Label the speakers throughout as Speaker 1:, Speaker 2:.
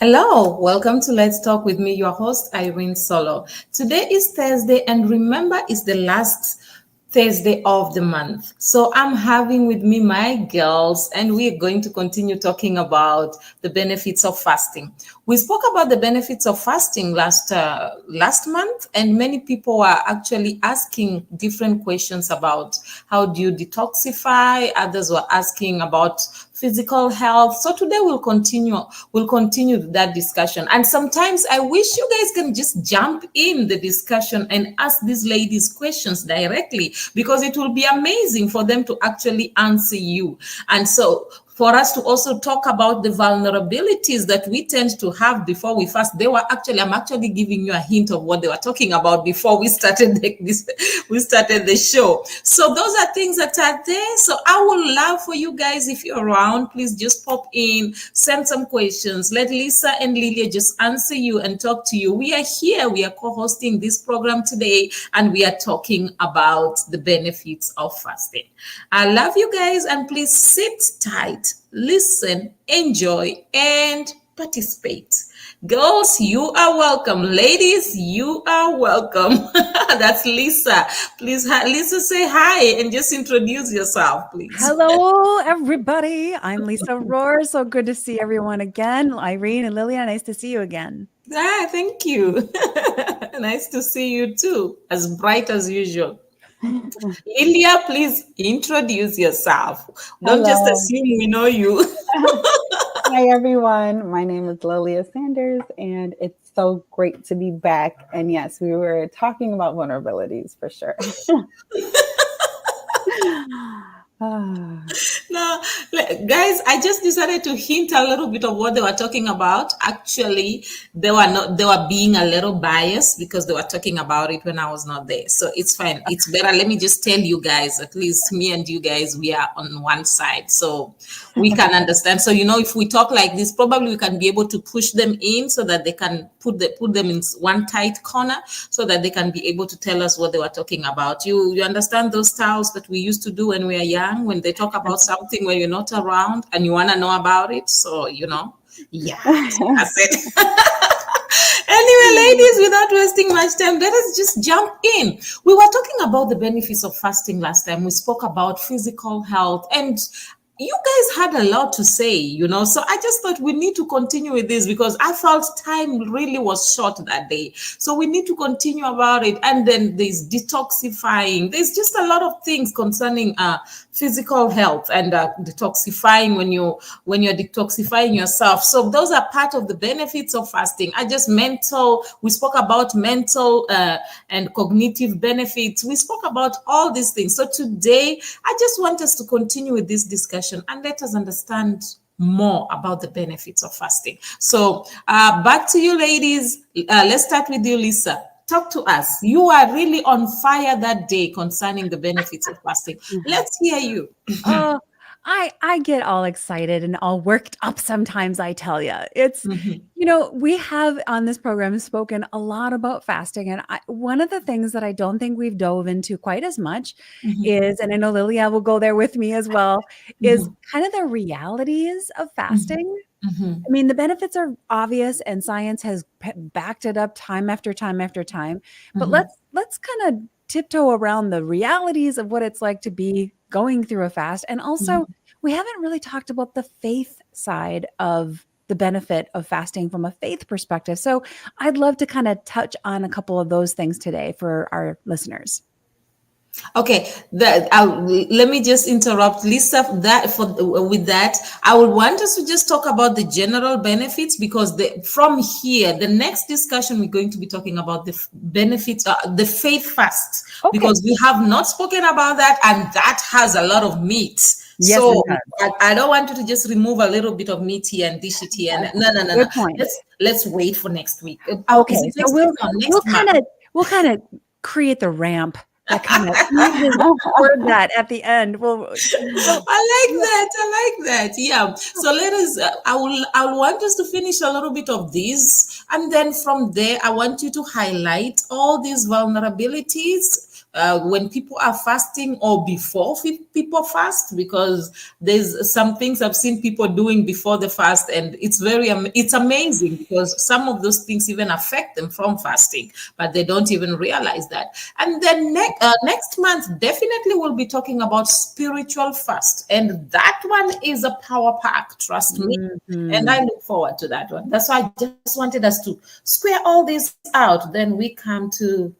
Speaker 1: Hello, welcome to Let's Talk with me, your host, Irene Solo. Today is Thursday, and remember, it's the last Thursday of the month. So I'm having with me my girls, and we're going to continue talking about the benefits of fasting. We spoke about the benefits of fasting last month, and many people are actually asking different questions about how do you detoxify. Others were asking about physical health. So today we'll continue that discussion. And sometimes I wish you guys can just jump in the discussion and ask these ladies questions directly, because it will be amazing for them to actually answer you. And so for us to also talk about the vulnerabilities that we tend to have before we fast. I'm actually giving you a hint of what they were talking about before we started the show. So those are things that are there. So I would love for you guys, if you're around, please just pop in, send some questions. Let Lisa and Lilia just answer you and talk to you. We are here. We are co-hosting this program today, and we are talking about the benefits of fasting. I love you guys, and please sit tight, listen, enjoy, and participate. Girls, you are welcome. Ladies, you are welcome. That's Lisa. Please, Lisa, say hi and just introduce yourself, please.
Speaker 2: Hello, everybody. I'm Lisa Rohr. So good to see everyone again. Irene and Lilia, nice to see you again.
Speaker 1: Thank you. Nice to see you too. As bright as usual. Lilia, please introduce yourself. Don't just assume we know you.
Speaker 3: Hi, everyone. My name is Lilia Sanders, and it's so great to be back. And yes, we were talking about vulnerabilities for sure.
Speaker 1: No, guys, I just decided to hint a little bit of what they were talking about. Actually, they were being a little biased because they were talking about it when I was not there. So it's fine. It's better. Let me just tell you guys, at least me and you guys, we are on one side. So we can understand. So, if we talk like this, probably we can be able to push them in so that they can put them in one tight corner so that they can be able to tell us what they were talking about. You understand those styles that we used to do when we were young, when they talk about something when you're not around and you want to know about it. So, yeah, that's it. Anyway, ladies, without wasting much time, let us just jump in. We were talking about the benefits of fasting last time. We spoke about physical health, and you guys had a lot to say, so I just thought we need to continue with this because I felt time really was short that day. So we need to continue about it. And then there's detoxifying. There's just a lot of things concerning physical health and detoxifying when you're detoxifying yourself. So those are part of the benefits of fasting. We spoke about mental and cognitive benefits. We spoke about all these things. So today, I just want us to continue with this discussion and let us understand more about the benefits of fasting. So back to you, ladies. Let's start with you, Lisa. Talk to us. You are really on fire that day concerning the benefits of fasting. Let's hear you.
Speaker 2: I get all excited and all worked up sometimes, I tell you. It's, we have on this program spoken a lot about fasting. And one of the things that I don't think we've dove into quite as much is, and I know Lilia will go there with me as well, is kind of the realities of fasting. I mean, the benefits are obvious and science has backed it up time after time after time. But let's kind of tiptoe around the realities of what it's like to be going through a fast. And also, we haven't really talked about the faith side of the benefit of fasting from a faith perspective. So I'd love to kind of touch on a couple of those things today for our listeners.
Speaker 1: Okay, let me just interrupt, Lisa. With that, I would want us to just talk about the general benefits because from here, the next discussion we're going to be talking about the benefits, the faith fast, because we have not spoken about that, and that has a lot of meat.
Speaker 2: Yes,
Speaker 1: so I don't want you to just remove a little bit of meat here and dish it here. No.
Speaker 2: Good point.
Speaker 1: Let's wait for next week.
Speaker 2: Okay, so we'll kind of create the ramp. That kind of word that at the end. Well,
Speaker 1: I like that. Yeah. So let us. I want us to finish a little bit of this, and then from there, I want you to highlight all these vulnerabilities when people are fasting or before people fast, because there's some things I've seen people doing before the fast, and it's amazing because some of those things even affect them from fasting, but they don't even realize that. And then next month, definitely we'll be talking about spiritual fast, and that one is a power pack, trust me. And I look forward to that one. That's why I just wanted us to square all this out. Then we come to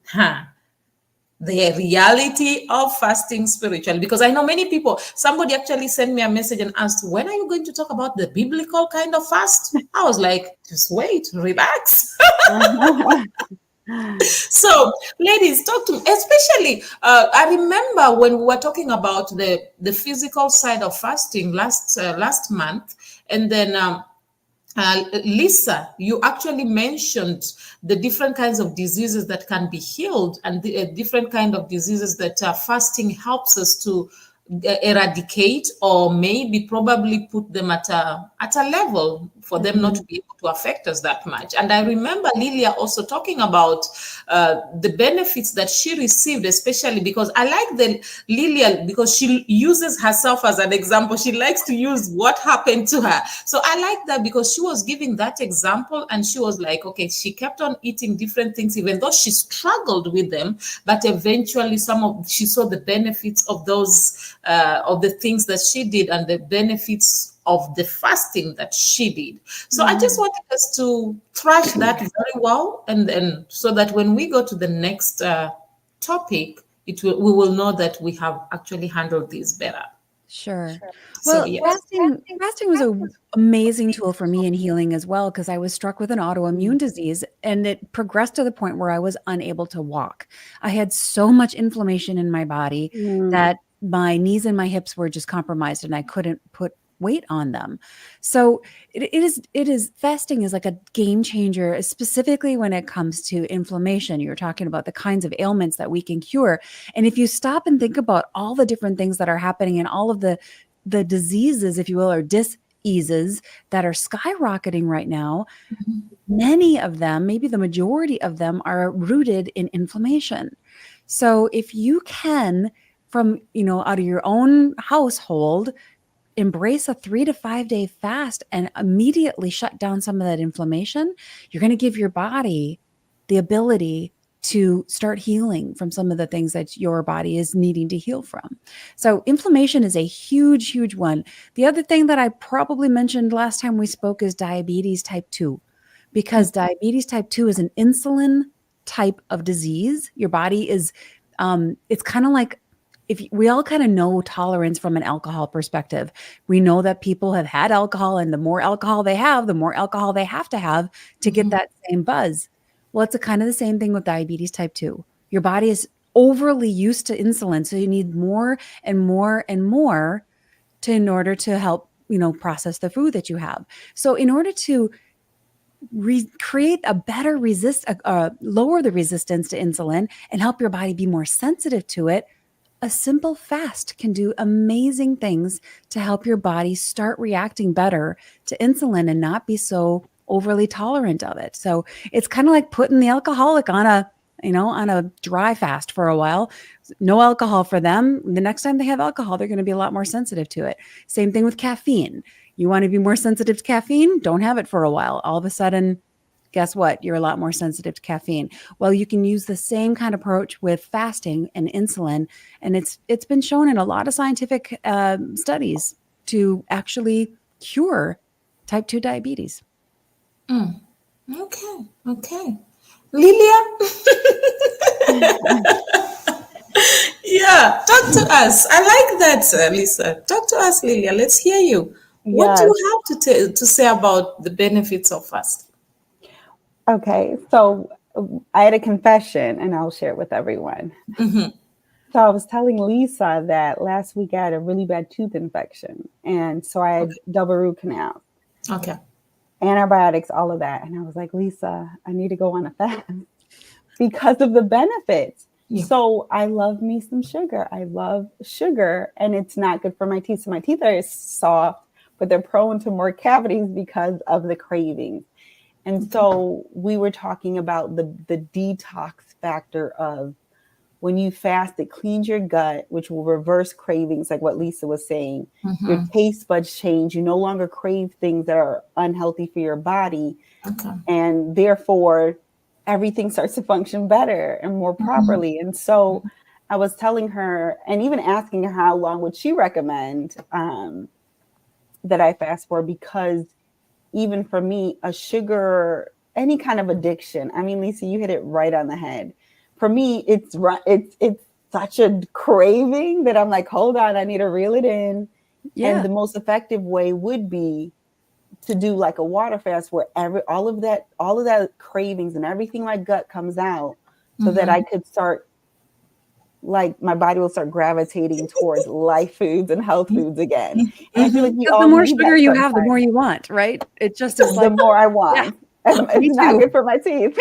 Speaker 1: the reality of fasting spiritually, because I know many people, somebody actually sent me a message and asked, when are you going to talk about the biblical kind of fast? I was like, just wait, relax. So ladies, talk to me, especially I remember when we were talking about the physical side of fasting last month, and then Lisa, you actually mentioned the different kinds of diseases that can be healed, and the different kind of diseases that fasting helps us to eradicate, or maybe probably put them at a level for them not to be able to affect us that much. And I remember Lilia also talking about the benefits that she received, especially because I like the Lilia, because she uses herself as an example. She likes to use what happened to her. So I like that, because she was giving that example, and she was like, okay, she kept on eating different things, even though she struggled with them, but eventually she saw the benefits of those of the things that she did, and the benefits of the fasting that she did. So I just wanted us to thrash that very well, and so that when we go to the next topic, we will know that we have actually handled this better.
Speaker 2: Sure.
Speaker 1: So
Speaker 2: Well,
Speaker 1: yes.
Speaker 2: fasting was an amazing tool for me in healing as well, because I was struck with an autoimmune disease, and it progressed to the point where I was unable to walk. I had so much inflammation in my body that my knees and my hips were just compromised, and I couldn't put weight on them. So it is fasting is like a game changer, specifically when it comes to inflammation. You're talking about the kinds of ailments that we can cure. And if you stop and think about all the different things that are happening, and all of the diseases, if you will, or diseases that are skyrocketing right now, many of them, maybe the majority of them, are rooted in inflammation. So if you can, from, out of your own household, embrace a 3 to 5 day fast and immediately shut down some of that inflammation, you're going to give your body the ability to start healing from some of the things that your body is needing to heal from. So inflammation is a huge, huge one. The other thing that I probably mentioned last time we spoke is diabetes type 2, because diabetes type 2 is an insulin type of disease. Your body is, it's kind of like, if we all kind of know tolerance from an alcohol perspective. We know that people have had alcohol, and the more alcohol they have, the more alcohol they have to get that same buzz. Well, it's kind of the same thing with diabetes type 2. Your body is overly used to insulin, so you need more and more and more in order to help, process the food that you have. So in order to create a better lower the resistance to insulin and help your body be more sensitive to it, a simple fast can do amazing things to help your body start reacting better to insulin and not be so overly tolerant of it. So it's kind of like putting the alcoholic on a dry fast for a while. No alcohol for them. The next time they have alcohol, they're going to be a lot more sensitive to it. Same thing with caffeine. You want to be more sensitive to caffeine? Don't have it for a while. All of a sudden, guess what? You're a lot more sensitive to caffeine. Well, you can use the same kind of approach with fasting and insulin, and it's been shown in a lot of scientific studies to actually cure type 2 diabetes.
Speaker 1: Okay. Lilia? Yeah, talk to us. I like that, Lisa. Talk to us, Lilia. Let's hear you. What do you have to say about the benefits of fasting?
Speaker 3: Okay, so I had a confession, and I'll share it with everyone. So I was telling Lisa that last week I had a really bad tooth infection, and so I had double root canal.
Speaker 1: Okay.
Speaker 3: Antibiotics, all of that. And I was like, Lisa, I need to go on a fast because of the benefits. Yeah. So I love me some sugar. I love sugar, and it's not good for my teeth. So my teeth are soft, but they're prone to more cavities because of the cravings. And so we were talking about the detox factor of when you fast, it cleans your gut, which will reverse cravings, like what Lisa was saying. Your taste buds change. You no longer crave things that are unhealthy for your body.
Speaker 1: Okay.
Speaker 3: And therefore, everything starts to function better and more properly. And so I was telling her, and even asking her how long would she recommend that I fast for, because even for me, a sugar, any kind of addiction, I mean, Lisa, you hit it right on the head. For me, it's such a craving that I'm like, hold on, I need to reel it in.
Speaker 2: Yeah.
Speaker 3: And the most effective way would be to do like a water fast where all of that cravings and everything my gut comes out, so that I could start, like, my body will start gravitating towards life foods and health foods again. And I feel like we all
Speaker 2: the more
Speaker 3: need
Speaker 2: sugar
Speaker 3: that
Speaker 2: you have, the
Speaker 3: sometimes.
Speaker 2: more you want, right? It just is
Speaker 3: The
Speaker 2: like,
Speaker 3: more I want.
Speaker 2: me
Speaker 3: It's not
Speaker 2: too.
Speaker 3: good for my teeth.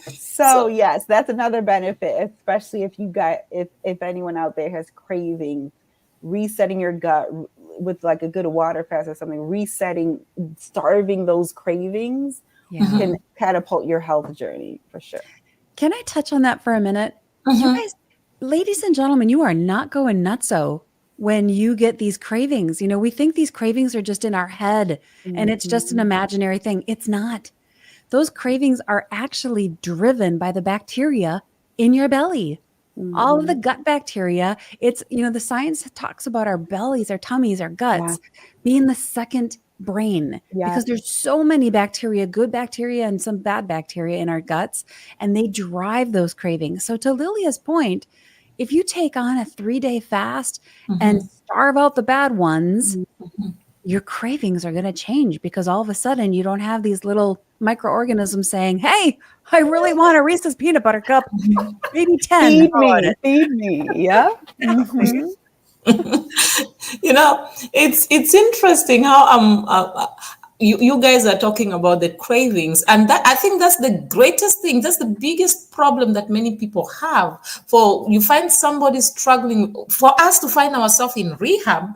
Speaker 3: So yes, that's another benefit, especially if you got, if anyone out there has cravings, resetting your gut with like a good water fast or something, starving those cravings can catapult your health journey for sure.
Speaker 2: Can I touch on that for a minute? You guys, ladies and gentlemen, you are not going nutso when you get these cravings. You know, we think these cravings are just in our head and it's just an imaginary thing. It's not. Those cravings are actually driven by the bacteria in your belly. All of the gut bacteria. It's, you know, the science talks about our bellies, our tummies, our guts being the second brain, because there's so many bacteria, good bacteria and some bad bacteria in our guts, and they drive those cravings. So to Lilia's point, if you take on a 3-day fast and starve out the bad ones, your cravings are going to change, because all of a sudden you don't have these little microorganisms saying, hey, I really want a Reese's peanut butter cup, maybe 10.
Speaker 3: Feed me. Yeah.
Speaker 1: You know, it's interesting how you guys are talking about the cravings, and that, I think that's the greatest thing. That's the biggest problem that many people have. For you find somebody struggling, for us to find ourselves in rehab,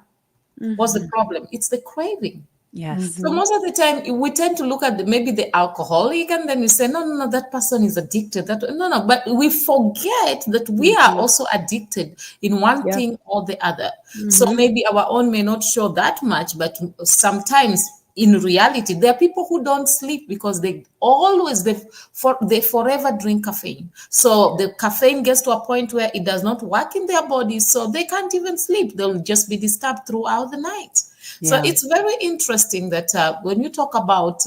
Speaker 1: what's the problem? It's the craving.
Speaker 2: Yes.
Speaker 1: So most of the time we tend to look at maybe the alcoholic, and then we say, no, that person is addicted. No, but we forget that we are also addicted in one thing or the other. So maybe our own may not show that much, but sometimes in reality, there are people who don't sleep because they forever drink caffeine. So the caffeine gets to a point where it does not work in their bodies, so they can't even sleep. They'll just be disturbed throughout the night. So it's very interesting that when you talk about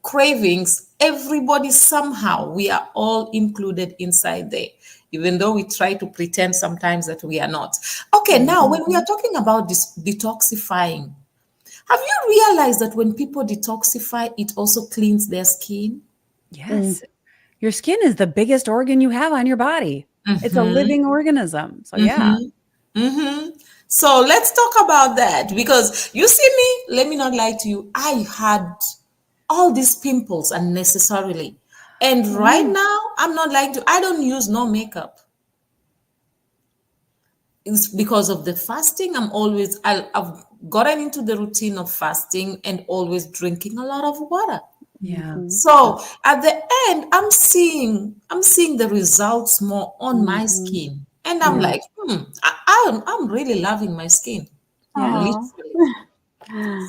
Speaker 1: cravings, everybody somehow, we are all included inside there, even though we try to pretend sometimes that we are not. Okay, now when we are talking about this detoxifying, have you realized that when people detoxify, it also cleans their skin?
Speaker 2: Yes. Your skin is the biggest organ you have on your body. It's a living organism. So
Speaker 1: So let's talk about that, because you see me, let me not lie to you, I had all these pimples unnecessarily. And right now, I'm not lying to you, I don't use no makeup. It's because of the fasting. I've gotten into the routine of fasting and always drinking a lot of water. So at the end, I'm seeing the results more on my skin. And I'm like, I'm really loving my skin. Literally.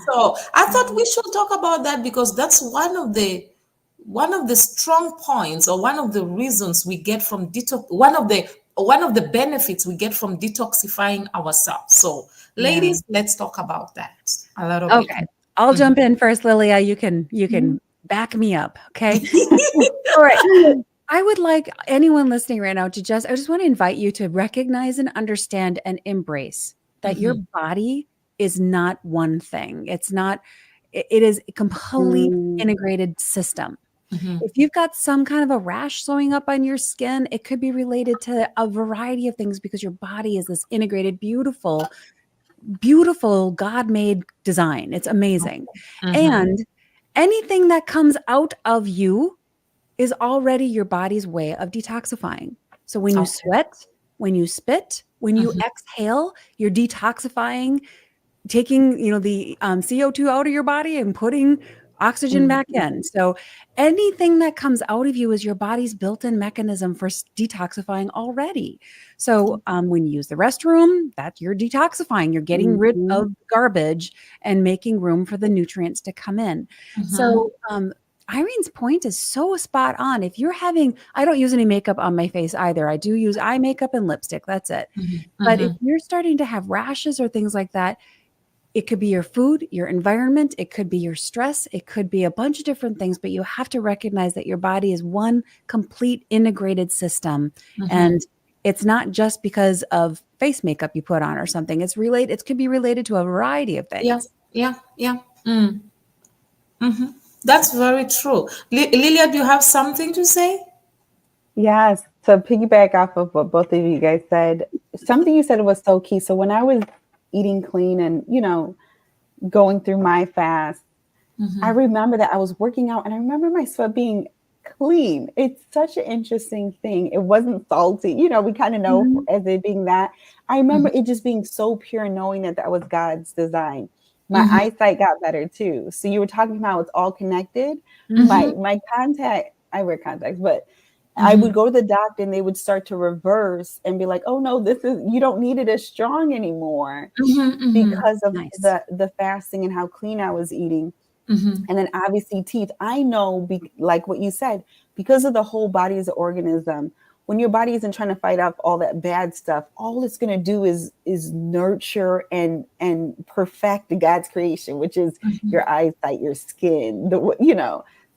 Speaker 1: So I thought we should talk about that, because that's one of the strong points, or one of the reasons we get from detox, one of the benefits we get from detoxifying ourselves. So ladies, let's talk about that a little bit.
Speaker 2: Okay. I'll jump in first, Lilia. You can back me up. Okay. All right. I would like anyone listening right now I just want to invite you to recognize and understand and embrace that your body is not one thing. It is a complete integrated system. If you've got some kind of a rash showing up on your skin, it could be related to a variety of things, because your body is this integrated, beautiful God-made design. It's amazing. And anything that comes out of you is already your body's way of detoxifying. So when you sweat, when you spit, when you exhale, you're detoxifying, taking, the CO2 out of your body and putting oxygen back in. So anything that comes out of you is your body's built-in mechanism for detoxifying already. So when you use the restroom, that you're detoxifying. You're getting rid of garbage and making room for the nutrients to come in. So Irene's point is so spot on. If you're having, I don't use any makeup on my face either. I do use eye makeup and lipstick. That's it. But if you're starting to have rashes or things like that, it could be your food, your environment. It could be your stress. It could be a bunch of different things, but you have to recognize that your body is one complete integrated system. And it's not just because of face makeup you put on or something. It's related. It could be related to a variety of things.
Speaker 1: Yeah. That's very true. Lilia, do you have something to say?
Speaker 3: Yes. To piggyback off of what both of you guys said, something you said was so key. So when I was eating clean and, going through my fast, I remember that I was working out and I remember my sweat being clean. It's such an interesting thing. It wasn't salty. We kind of know as it being that. I remember it just being so pure, knowing that was God's design. My eyesight got better too. So you were talking about it's all connected. My contact, I wear contacts, but I would go to the doctor and they would start to reverse and be like, oh no, you don't need it as strong anymore because of the fasting and how clean I was eating. And then obviously teeth. I know, like what you said, because of the whole body as an organism, when your body isn't trying to fight off all that bad stuff, all it's going to do is nurture and perfect God's creation, which is your eyesight, your skin,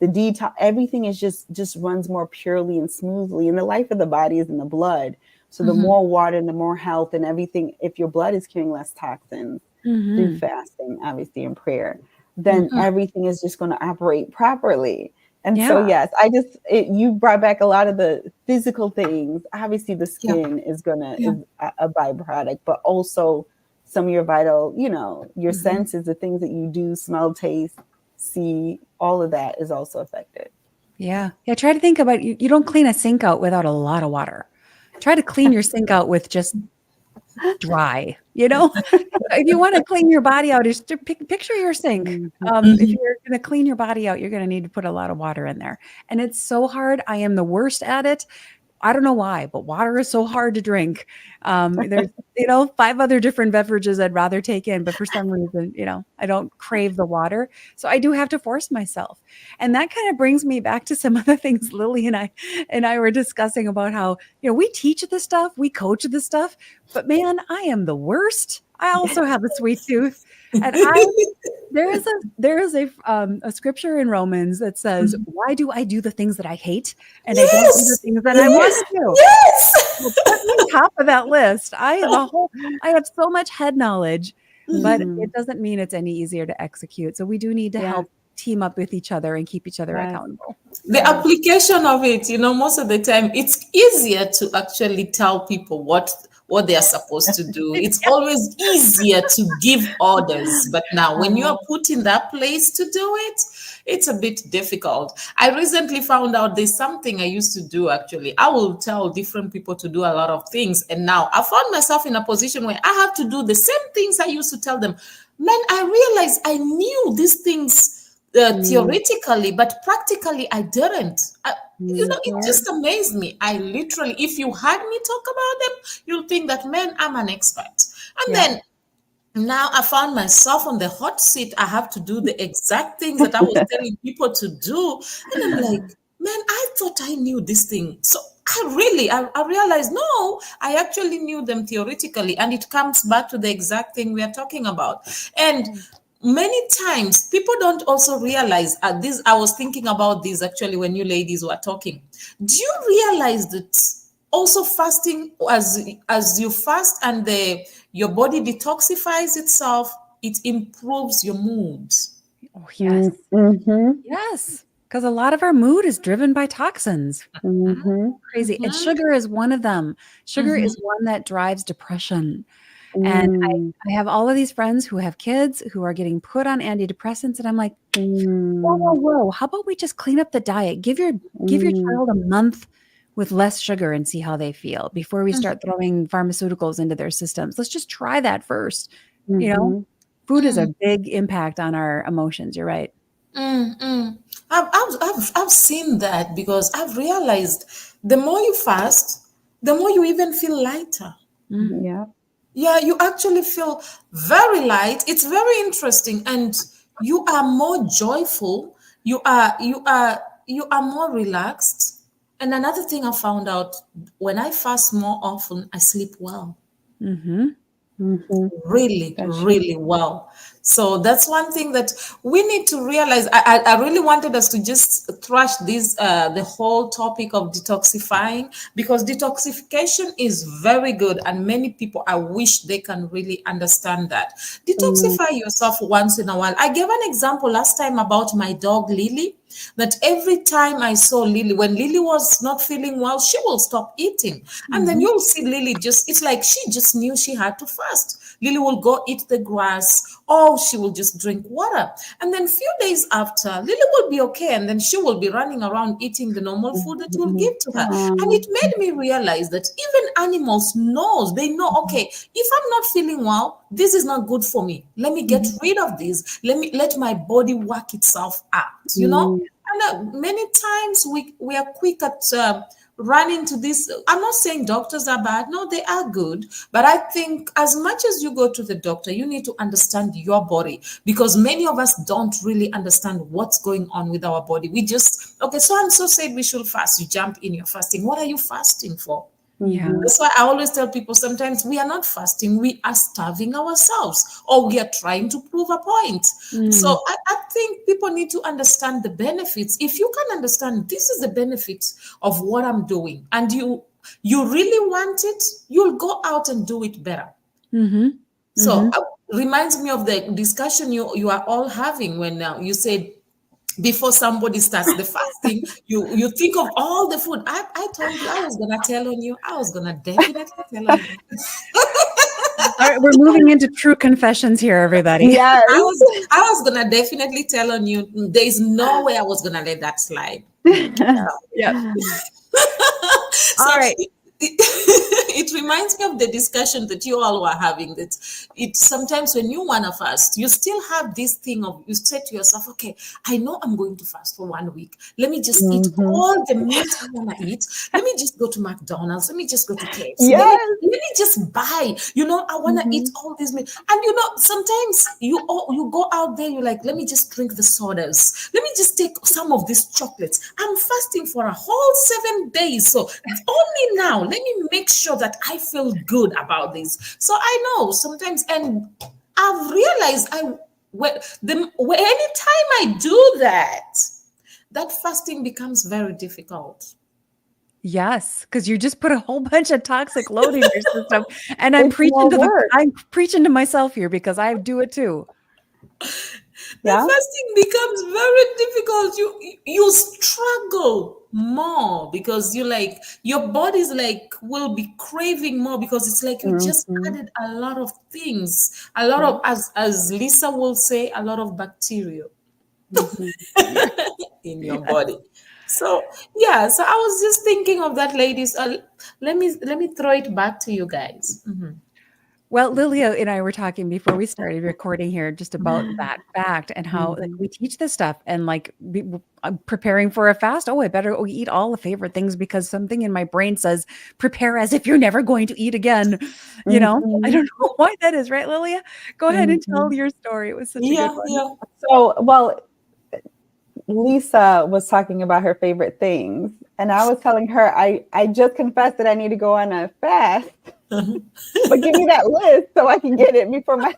Speaker 3: the detox, everything is just runs more purely and smoothly. And the life of the body is in the blood. So the more water and the more health and everything, if your blood is carrying less toxins through fasting, obviously in prayer, then everything is just going to operate properly. And so, yes, you brought back a lot of the physical things. Obviously the skin is a byproduct, but also some of your vital, your senses, the things that you do, smell, taste, see, all of that is also affected.
Speaker 2: Yeah. Try to think about you don't clean a sink out without a lot of water. Try to clean your sink out with just dry, if you want to clean your body out, just picture your sink. If you're going to clean your body out, you're going to need to put a lot of water in there. And it's so hard. I am the worst at it. I don't know why, but water is so hard to drink. There's, 5 other different beverages I'd rather take in, but for some reason, I don't crave the water. So I do have to force myself. And that kind of brings me back to some other things Lily and I were discussing about how, we teach this stuff, we coach this stuff, but man, I am the worst. I also have a sweet tooth. And there is a scripture in Romans that says, why do I do the things that I hate? And I don't do the things that I want to do.
Speaker 1: Yes.
Speaker 2: Well, put me on top of that list. I have so much head knowledge, but it doesn't mean it's any easier to execute. So we do need to help team up with each other and keep each other accountable.
Speaker 1: The application of it, most of the time, it's easier to actually tell people what they are supposed to do. It's always easier to give orders. But now when you are put in that place to do it, it's a bit difficult. I recently found out there's something I used to do, actually. I will tell different people to do a lot of things. And now I found myself in a position where I have to do the same things I used to tell them. Man, I realized I knew these things theoretically, but practically I didn't. It just amazed me. I literally, if you had me talk about them, you'll think that, man, I'm an expert. And then now I found myself on the hot seat. I have to do the exact things that I was telling people to do. And I'm like, man, I thought I knew this thing. So I realized, no, I actually knew them theoretically. And it comes back to the exact thing we are talking about. And many times people don't also realize this. I was thinking about this actually when you ladies were talking. Do you realize that also fasting, as you fast and your body detoxifies itself, it improves your mood?
Speaker 2: Oh, yes. Yes. Because a lot of our mood is driven by toxins. Crazy. And sugar is one of them. Sugar is one that drives depression. And I have all of these friends who have kids who are getting put on antidepressants. And I'm like, whoa. How about we just clean up the diet? Give your child a month with less sugar and see how they feel before we start throwing pharmaceuticals into their systems. Let's just try that first. Food is a big impact on our emotions. You're right.
Speaker 1: Mm. I've seen that because I've realized the more you fast, the more you even feel lighter.
Speaker 3: Yeah.
Speaker 1: Yeah, you actually feel very light. It's very interesting, and you are more joyful. You are more relaxed. And another thing I found out, when I fast more often, I sleep well,
Speaker 2: Mm-hmm.
Speaker 3: Mm-hmm.
Speaker 1: really,
Speaker 3: That's true.
Speaker 1: really well. So that's one thing that we need to realize. I really wanted us to just thrash this the whole topic of detoxifying, because detoxification is very good, and many people, I wish they can really understand that.
Speaker 3: Mm-hmm.
Speaker 1: Detoxify yourself once in a while. I gave an example last time about my dog Lily, that every time I saw Lily, when Lily was not feeling well, she will stop eating. And then
Speaker 2: Mm-hmm.
Speaker 1: you'll see Lily just, it's like she just knew she had to fast. Lily will go eat the grass, or she will just drink water. And then few days after, Lily will be okay. And then she will be running around eating the normal food that you'll
Speaker 3: Mm-hmm.
Speaker 1: give to her. And it made me realize that even animals knows, they know, okay, if I'm not feeling well, this is not good for me. Let me get rid of this. Let my body work itself out.
Speaker 3: Mm-hmm.
Speaker 1: And many times we are quick at running to this. I'm not saying doctors are bad. No, they are good. But I think as much as you go to the doctor, you need to understand your body, because many of us don't really understand what's going on with our body. We just, okay, so and so said we should fast. You jump in, you're fasting. What are you fasting for?
Speaker 2: Yeah.
Speaker 1: That's why I always tell people, sometimes we are not fasting, we are starving ourselves, or we are trying to prove a point. So
Speaker 2: Mm.
Speaker 1: I think people need to understand the benefits. If you can understand this is the benefits of what I'm doing, and you really want it, you'll go out and do it better.
Speaker 2: Mm-hmm. Mm-hmm.
Speaker 1: So reminds me of the discussion you are all having when you said, before somebody starts the fasting, you think of all the food. I told you I was gonna tell on you. I was gonna definitely tell on you.
Speaker 2: All right, we're moving into true confessions here, everybody.
Speaker 3: Yes.
Speaker 1: I was gonna definitely tell on you. There is no way I was gonna let that slide.
Speaker 2: Yep.
Speaker 1: So
Speaker 2: All right.
Speaker 1: it reminds me of the discussion that you all were having, that it sometimes when you want to fast, you still have this thing of, you say to yourself, okay, I know I'm going to fast for 1 week. Let me just eat
Speaker 3: Mm-hmm.
Speaker 1: all the meat I want to eat. Let me just go to McDonald's. Let me just go to KFC. Let me,
Speaker 3: Yes.
Speaker 1: let me just buy, I want to eat
Speaker 3: Mm-hmm.
Speaker 1: all these meat. And sometimes you go out there, you're like, let me just drink the sodas. Let me just take some of these chocolates. I'm fasting for a whole 7 days. So only now, let me make sure that I feel good about this. So I know sometimes, and I've realized anytime I do that, that fasting becomes very difficult.
Speaker 2: Yes, because you just put a whole bunch of toxic load in your system. And I'm
Speaker 3: It's more work.
Speaker 2: I'm preaching to myself here because I do it too.
Speaker 1: The
Speaker 3: Yeah.
Speaker 1: fasting becomes very difficult. You struggle more, because your body's like will be craving more, because it's like you just
Speaker 3: Mm-hmm.
Speaker 1: added a lot of things, a lot
Speaker 3: Yeah.
Speaker 1: of, as Lisa will say, a lot of bacteria
Speaker 3: Mm-hmm.
Speaker 2: Yeah.
Speaker 1: in your body. So yeah, so I was just thinking of that, ladies. Let me throw it back to you guys. Mhm.
Speaker 2: Well, Lilia and I were talking before we started recording here just about that fact and how like
Speaker 3: Mm-hmm.
Speaker 2: we teach this stuff and preparing for a fast. Oh, I better eat all the favorite things because something in my brain says prepare as if you're never going to eat again. I
Speaker 3: Mm-hmm.
Speaker 2: don't know why that is, right, Lilia? Go ahead and
Speaker 3: Mm-hmm.
Speaker 2: tell your story. It was such a good
Speaker 1: Yeah,
Speaker 2: one.
Speaker 1: yeah.
Speaker 3: So, well, Lisa was talking about her favorite things, and I was telling her I just confessed that I need to go on a fast, but give me that list so I can get it before my.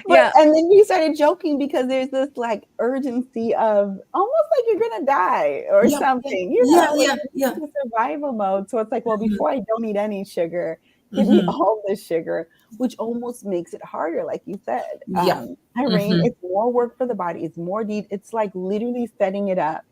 Speaker 3: But
Speaker 2: Yeah.
Speaker 3: and then you started joking because there's this like urgency of almost like you're gonna die or
Speaker 1: Yeah,
Speaker 3: something,
Speaker 1: yeah,
Speaker 3: like
Speaker 1: yeah, yeah.
Speaker 3: the survival mode. So it's like, well,
Speaker 1: Mhm,
Speaker 3: before I don't eat any sugar, give me
Speaker 1: mhm.
Speaker 3: all the sugar, which almost makes it harder, like you said.
Speaker 1: Yeah.
Speaker 3: Irene,
Speaker 1: Mhm,
Speaker 3: it's more work for the body. It's more deep. It's like literally setting it up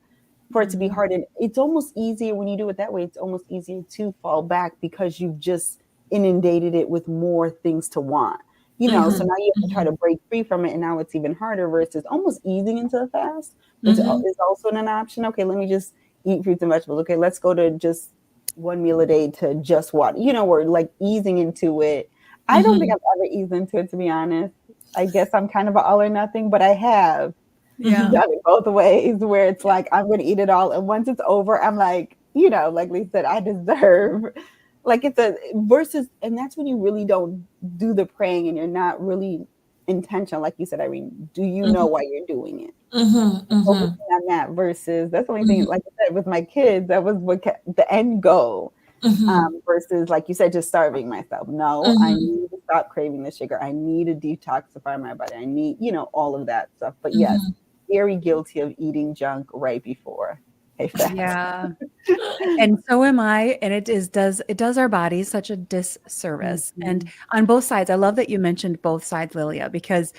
Speaker 3: for it to be
Speaker 1: mhm,
Speaker 3: hard. And it's almost easier when you do it that way. It's almost easier to fall back because you've just inundated it with more things to want. So
Speaker 1: mhm,
Speaker 3: now you have to try
Speaker 1: mhm,
Speaker 3: to break free from it, and now it's even harder versus almost easing into the fast, which
Speaker 1: mhm,
Speaker 3: is also an option. Okay, let me just eat fruits and vegetables. Okay, let's go to just one meal a day to just water. We're like easing into it. I don't think
Speaker 1: mhm.
Speaker 3: I've ever eased into it, to be honest. I guess I'm kind of an all or nothing, but I have
Speaker 2: Yeah.
Speaker 3: done it both ways where it's like, I'm going to eat it all. And once it's over, I'm like, like Lisa said, I deserve, like it's a versus, and that's when you really don't do the praying and you're not really intentional. Like you said, Irene, do you know why you're doing it? Focusing on that versus that's the only thing, like I said, with my kids, that was what the end goal. Versus, like you said, just starving myself. No, I need to stop craving the sugar. I need to detoxify my body. I need, all of that stuff. But yes, very guilty of eating junk right before a fast.
Speaker 2: Yeah. And so am I. And it does our bodies such a disservice. And on both sides, I love that you mentioned both sides, Lilia, because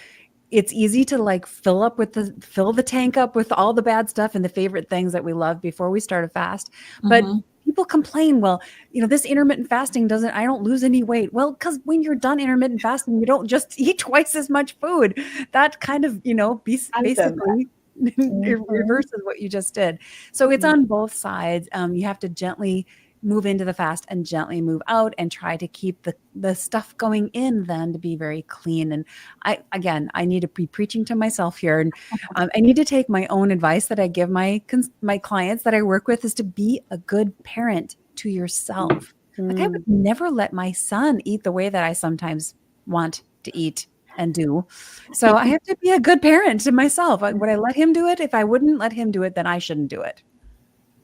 Speaker 2: it's easy to like fill the tank up with all the bad stuff and the favorite things that we love before we start a fast. But people complain, well, this intermittent fasting I don't lose any weight. Well, because when you're done intermittent fasting, you don't just eat twice as much food. That kind of, basically it reverses what you just did. So it's on both sides. You have to gently move into the fast and gently move out and try to keep the stuff going in then to be very clean. And I need to be preaching to myself here. And I need to take my own advice that I give my clients that I work with is to be a good parent to yourself. Like I would never let my son eat the way that I sometimes want to eat and do. So I have to be a good parent to myself. Would I let him do it? If I wouldn't let him do it, then I shouldn't do it.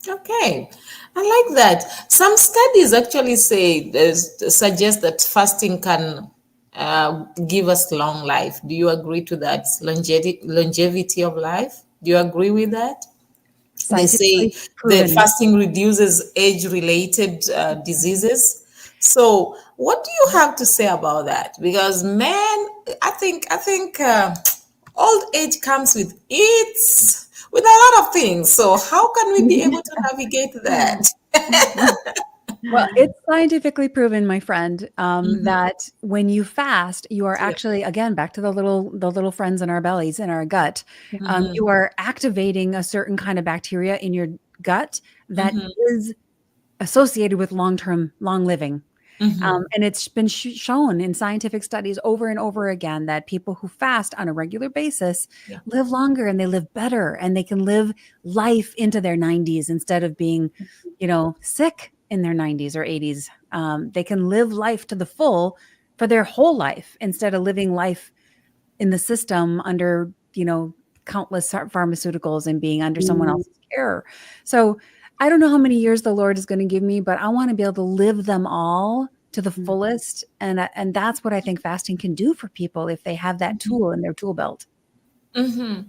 Speaker 1: Okay, I like that. Some studies actually suggest that fasting can give us long life. Do you agree to that? Longevity of life. Do you agree with that? They say that fasting reduces age-related diseases. So, what do you have to say about that? Because, man, I think old age comes with a lot of things. So how can we be able to navigate that?
Speaker 2: Well, it's scientifically proven, my friend, that when you fast, you are actually, again, back to the little friends in our bellies, in our gut, you are activating a certain kind of bacteria in your gut that is associated with long living. And it's been shown in scientific studies over and over again that people who fast on a regular basis live longer and they live better and they can live life into their 90s instead of being, sick in their 90s or 80s. They can live life to the full for their whole life instead of living life in the system under, countless pharmaceuticals and being under someone else's care. So I don't know how many years the Lord is going to give me, but I want to be able to live them all to the fullest. And that's what I think fasting can do for people if they have that tool in their tool belt.
Speaker 1: Before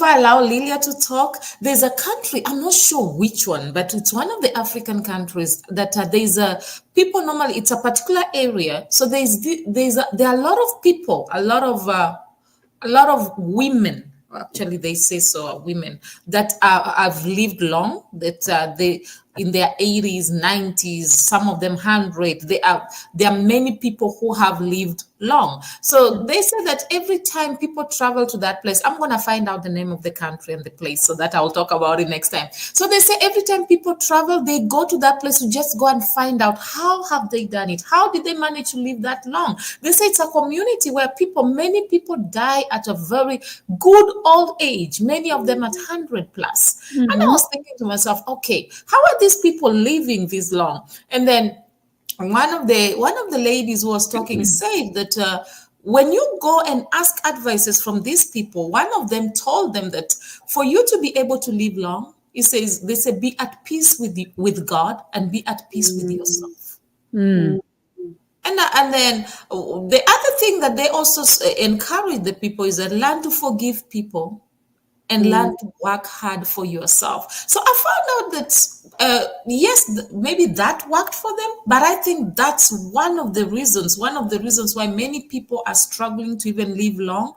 Speaker 1: I allow Lilia to talk, there's a country, I'm not sure which one, but it's one of the African countries that people normally, it's a particular area. So there are a lot of people, a lot of women, actually they say so, women that have lived long, that they in their 80s, 90s, some of them 100. There are many people who have lived long. So they say that every time people travel to that place, I'm going to find out the name of the country and the place so that I'll talk about it next time. So they say every time people travel, they go to that place to just go and find out how have they done it? How did they manage to live that long? They say it's a community where many people die at a very good old age, many of them at 100 plus. And I was thinking to myself, okay, how are these people living this long? And then one of the ladies who was talking said that when you go and ask advices from these people, one of them told them that for you to be able to live long, they say be at peace with God and be at peace with yourself. And then the other thing that they also encourage the people is that learn to forgive people and learn to work hard for yourself. So I found out that, yes, maybe that worked for them, but I think that's one of the reasons why many people are struggling to even live long.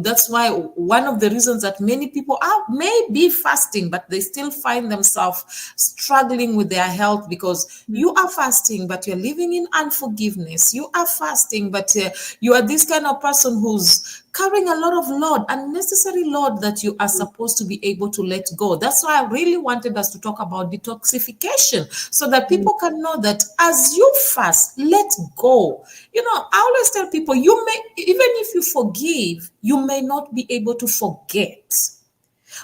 Speaker 1: That's why one of the reasons that many people may be fasting, but they still find themselves struggling with their health because you are fasting, but you're living in unforgiveness. You are fasting, but you are this kind of person who's carrying a lot of load, unnecessary load that you are supposed to be able to let go. That's why I really wanted us to talk about detoxification, so that people can know that as you fast, let go. I always tell people, you may, even if you forgive, you may not be able to forget.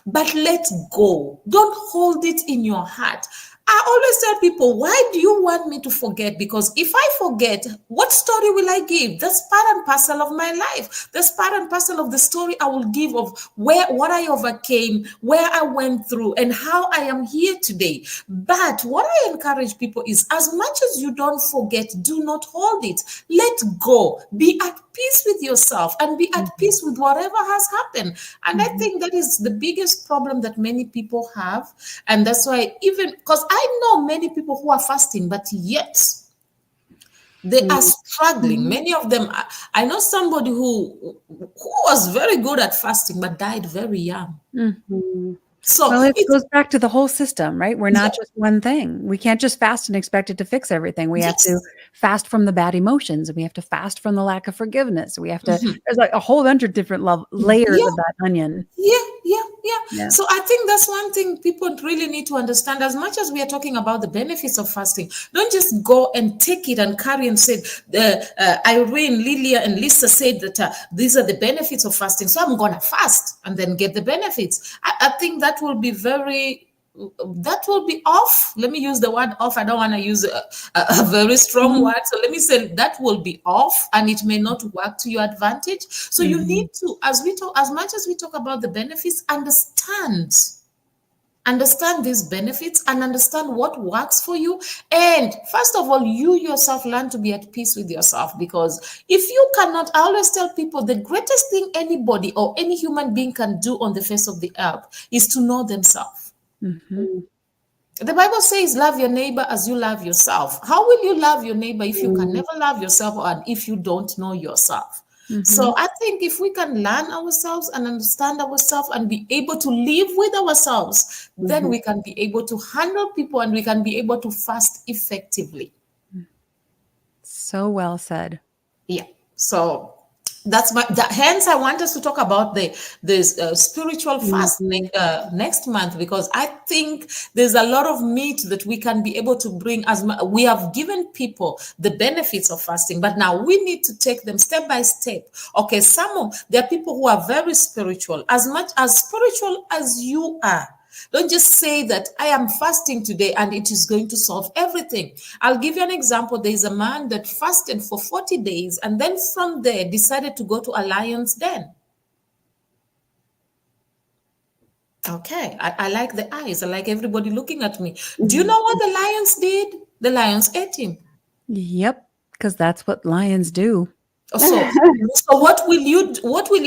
Speaker 1: But let go. Don't hold it in your heart. I always tell people, why do you want me to forget? Because if I forget, what story will I give? That's part and parcel of my life. That's part and parcel of the story I will give of what I overcame, where I went through, and how I am here today. But what I encourage people is, as much as you don't forget, do not hold it. Let go. Be at peace with yourself and be at peace with whatever has happened. And I think that is the biggest problem that many people have. And that's why, even because I know many people who are fasting, but yet they are struggling. Many of them, I know somebody who was very good at fasting, but died very young. So
Speaker 2: well, it goes back to the whole system, right? We're not just one thing. We can't just fast and expect it to fix everything. We have to fast from the bad emotions, and we have to fast from the lack of forgiveness. We have to, there's like a whole bunch of different layers of that onion.
Speaker 1: Yeah. So I think that's one thing people really need to understand. As much as we are talking about the benefits of fasting, don't just go and take it and carry and say, Irene, Lilia, and Lisa said that these are the benefits of fasting, so I'm going to fast and then get the benefits. I think that will be off. Let me use the word off. I don't want to use a very strong word. So let me say that will be off, and it may not work to your advantage. So you need to, as much as we talk about the benefits, understand these benefits and understand what works for you. And first of all, you yourself learn to be at peace with yourself, because if you cannot, I always tell people, the greatest thing anybody or any human being can do on the face of the earth is to know themselves. The Bible says, love your neighbor as you love yourself. How will you love your neighbor if you can never love yourself, and if you don't know yourself? So I think if we can learn ourselves and understand ourselves and be able to live with ourselves, then we can be able to handle people, and we can be able to fast effectively.
Speaker 2: So well said.
Speaker 1: Yeah. So hence I want us to talk about the spiritual fast next month, because I think there's a lot of meat that we can be able to bring. We have given people the benefits of fasting, but now we need to take them step by step. Okay, there are people who are very spiritual, as much as spiritual as you are. Don't just say that I am fasting today and it is going to solve everything. I'll give you an example. There is a man that fasted for 40 days and then from there decided to go to a lion's den. Okay, I like the eyes. I like everybody looking at me. Do you know what the lions did? The lions ate him.
Speaker 2: Yep, because that's what lions do.
Speaker 1: So what will you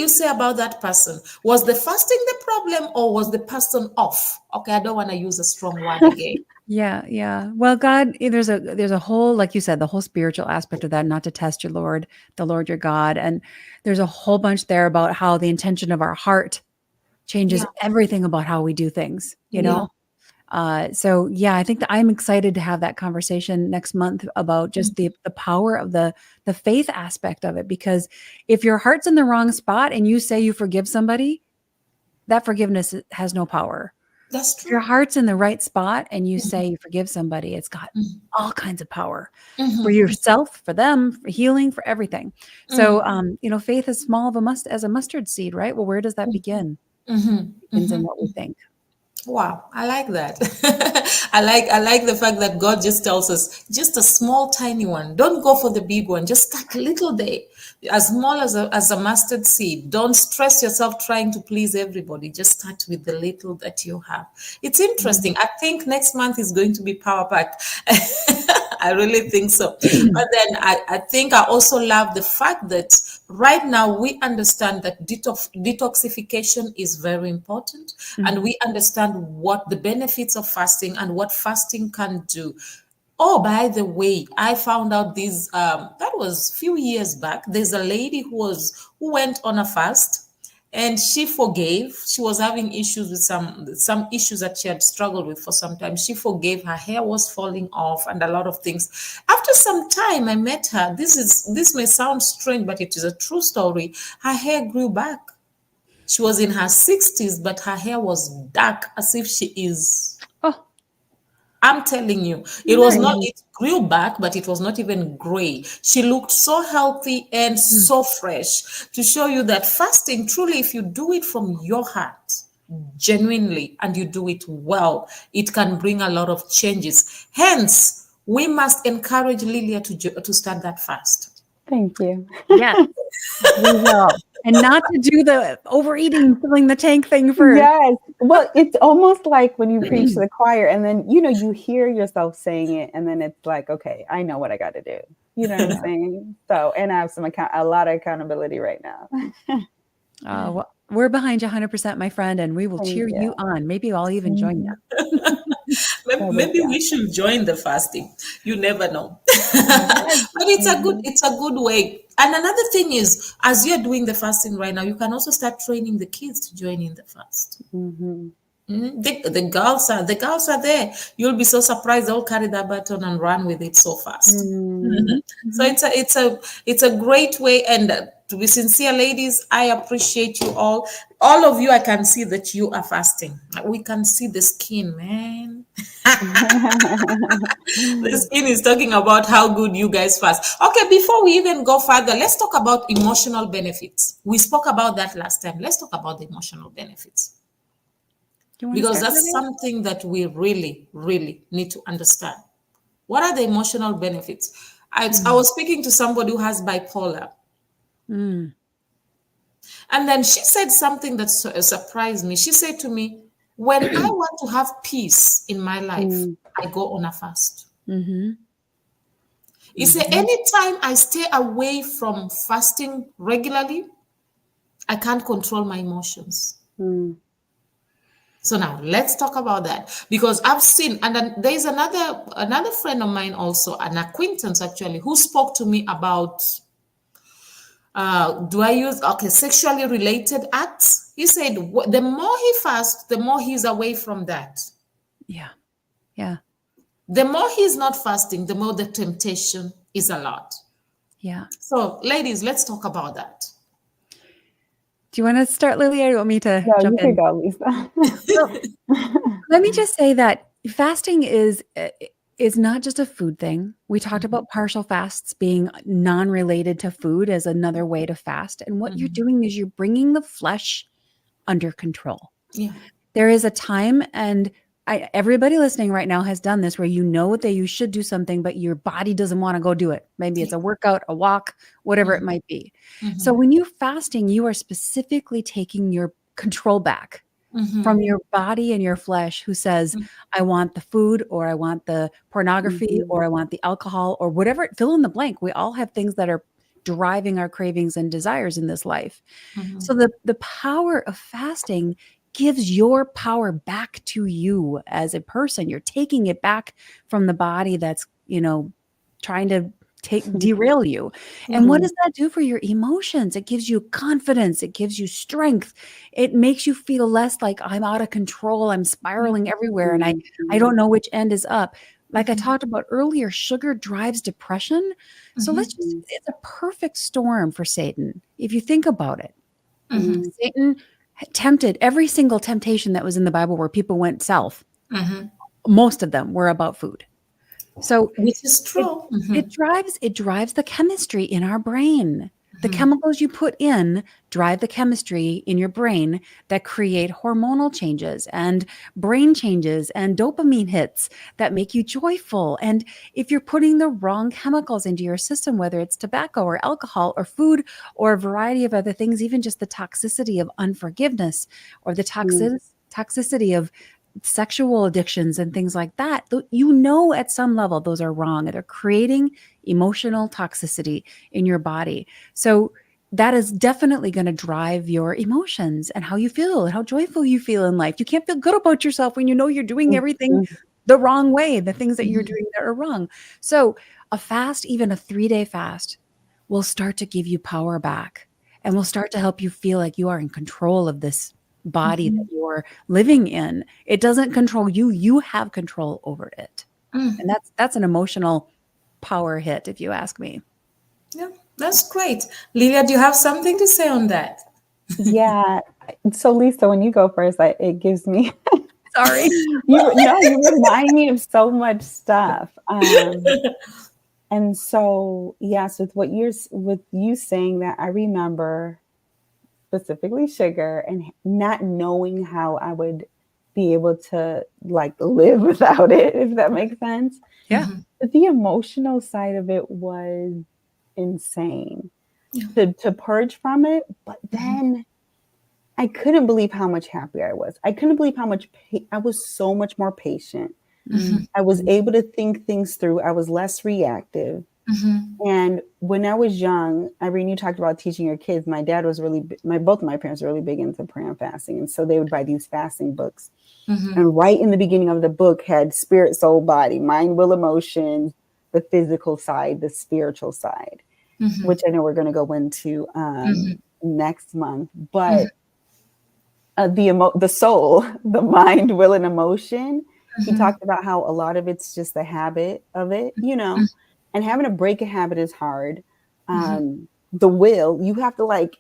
Speaker 1: say about that person? Was the fasting the problem, or was the person off? Okay, I don't want to use a strong word again.
Speaker 2: Yeah. Well, God, there's a whole, like you said, the whole spiritual aspect of that, not to test the Lord your God. And there's a whole bunch there about how the intention of our heart changes everything about how we do things, you know? So yeah, I think that I'm excited to have that conversation next month about just the power of the faith aspect of it, because if your heart's in the wrong spot and you say you forgive somebody, that forgiveness has no power.
Speaker 1: That's true.
Speaker 2: If your heart's in the right spot and you say you forgive somebody, it's got all kinds of power for yourself, for them, for healing, for everything. So, faith is small as a mustard seed, right? Well, where does that begin? It begins in what we think.
Speaker 1: Wow, I like that. I like the fact that God just tells us just a small, tiny one. Don't go for the big one. Just start little day, as small as a mustard seed. Don't stress yourself trying to please everybody. Just start with the little that you have. It's interesting. I think next month is going to be power packed. I really think so. But then I think I also love the fact that right now we understand that detoxification is very important, and we understand what the benefits of fasting and what fasting can do. Oh, by the way, I found out that was a few years back. There's a lady who went on a fast, and she forgave. She was having issues with some issues that she had struggled with for some time. She forgave. Her hair was falling off and a lot of things. After some time, I met her. This may sound strange, but it is a true story. Her hair grew back. She was in her 60s, but her hair was dark as if she is.
Speaker 2: Oh,
Speaker 1: I'm telling you, it was not, it grew back, but it was not even gray. She looked so healthy and so fresh, to show you that fasting, truly, if you do it from your heart, genuinely, and you do it well, it can bring a lot of changes. Hence, we must encourage Lilia to start that fast.
Speaker 3: Thank you.
Speaker 2: yes, we will. And not to do the overeating, filling the tank thing first.
Speaker 3: Yes. Well, it's almost like when you preach to the choir and then, you hear yourself saying it and then it's like, okay, I know what I got to do. You know what I'm saying? So, and I have a lot of accountability right now.
Speaker 2: Well, we're behind you 100%, my friend, and we will cheer you on. Maybe I'll even join you.
Speaker 1: Maybe we should join the fasting. You never know. But it's a good way. And another thing is, as you're doing the fasting right now, you can also start training the kids to join in the fast. The girls are there. You'll be so surprised. They'll carry that baton and run with it so fast. So it's a great way. And to be sincere, ladies, I appreciate you all. All of you, I can see that you are fasting. We can see the skin, man. The skin is talking about how good you guys fast. Okay, before we even go further, let's talk about emotional benefits. We spoke about that last time. Let's talk about the emotional benefits. Because that's something that we really, really need to understand. What are the emotional benefits? I was speaking to somebody who has bipolar. And then she said something that surprised me. She said to me, when I want to have peace in my life, I go on a fast. You say, anytime I stay away from fasting regularly, I can't control my emotions. So now let's talk about that, because I've seen, and then there's another friend of mine also, an acquaintance actually, who spoke to me about sexually related acts. He said the more he fasts, the more he's away from that.
Speaker 2: Yeah.
Speaker 1: The more he's not fasting, the more the temptation is a lot.
Speaker 2: Yeah.
Speaker 1: So ladies, let's talk about that.
Speaker 2: Do you want to start, Lilia, or do you want me to jump in?
Speaker 3: You can go, Lisa.
Speaker 2: Let me just say that fasting is not just a food thing. We talked about partial fasts being non-related to food as another way to fast. And what you're doing is you're bringing the flesh under control.
Speaker 1: Yeah.
Speaker 2: There is a time, and everybody listening right now has done this, where you know that you should do something, but your body doesn't want to go do it. Maybe it's a workout, a walk, whatever it might be. So when you're fasting, you are specifically taking your control back from your body and your flesh, who says, I want the food, or I want the pornography, or I want the alcohol, or whatever, fill in the blank. We all have things that are driving our cravings and desires in this life. So the power of fasting gives your power back to you as a person. You're taking it back from the body that's, trying to derail you. And what does that do for your emotions? It gives you confidence. It gives you strength. It makes you feel less like I'm out of control. I'm spiraling everywhere and I don't know which end is up. Like I talked about earlier, sugar drives depression. So it's a perfect storm for Satan, if you think about it. Satan tempted every single temptation that was in the Bible where people went south. Most of them were about food. So
Speaker 1: which is true.
Speaker 2: It drives the chemistry in our brain. The chemicals you put in drive the chemistry in your brain that create hormonal changes and brain changes and dopamine hits that make you joyful. And if you're putting the wrong chemicals into your system, whether it's tobacco or alcohol or food or a variety of other things, even just the toxicity of unforgiveness or the toxicity of sexual addictions and things like that, at some level those are wrong. They're creating emotional toxicity in your body. So that is definitely going to drive your emotions and how you feel and how joyful you feel in life. You can't feel good about yourself when you know you're doing everything the wrong way, the things that you're doing that are wrong. So a fast, even a 3-day fast, will start to give you power back. and will start to help you feel like you are in control of this body that you're living in. It doesn't control you. You have control over it. And that's an emotional power hit, if you ask me.
Speaker 1: Yeah, that's great. Lilia, do you have something to say on that?
Speaker 3: Yeah. So Lisa, when you go first, it gives me
Speaker 2: Sorry.
Speaker 3: you remind me of so much stuff. And so yes, with you saying that, I remember specifically sugar and not knowing how I would be able to like live without it, if that makes sense.
Speaker 2: Yeah.
Speaker 3: But the emotional side of it was insane to purge from it. But then I couldn't believe how much happier I was. I couldn't believe how much I was so much more patient. I was able to think things through. I was less reactive. And when I was young, Irene, you talked about teaching your kids. My dad was both of my parents were really big into prayer and fasting. And so they would buy these fasting books. And right in the beginning of the book had spirit, soul, body, mind, will, emotion, the physical side, the spiritual side, which I know we're going to go into next month. But the soul, the mind, will, and emotion, he talked about how a lot of it's just the habit of it, and having to break a habit is hard. The will, you have to like